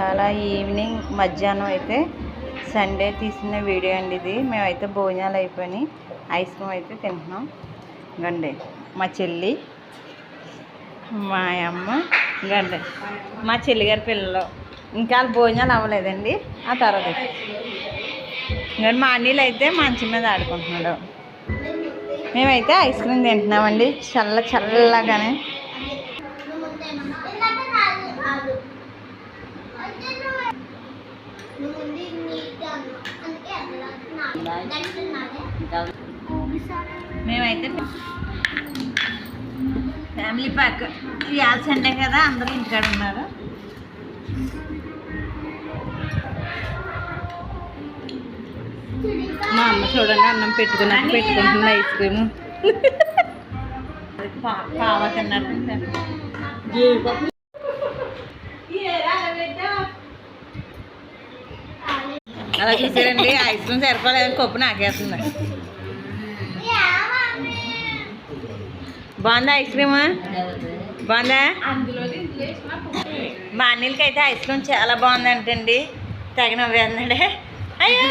అలా ఈవినింగ్ మధ్యాహ్నం అయితే సండే తీసిన వీడియో అండి ఇది. మేమైతే భోజనాలు అయిపోయినాయి, ఐస్ క్రీమ్ అయితే తింటున్నాం. గండి మా చెల్లి, మా అమ్మ, గండి మా చెల్లిగారి పిల్లలు. ఇంకా భోజనాలు అవ్వలేదండి. ఆ తర్వాత ఇంకా మా అన్నీళ్ళు అయితే మంచం మీద ఆడుకుంటున్నాడు. మేమైతే ఐస్ క్రీమ్ తింటున్నామండి చల్లగానే. మేమైతే ఫ్యామిలీ ప్యాక్ ఇవాళ సండే కదా, అందరూ ఇంటికాడ ఉన్నారు. మా అమ్మ చూడండి అన్నం పెట్టుకుంటుంది ఐస్ క్రీమ్. పావా తిన్నట్టు అలా చూసారండి. ఐస్ క్రీమ్ సరిపోలేదు, కప్పు నాకేస్తుంది. బాగుందా ఐస్ క్రీమ్? బాగుందా? మా అన్నీలకి అయితే ఐస్ క్రీమ్ చాలా బాగుందంటండి. తగిన వేస్తున్నాడే. అయ్యో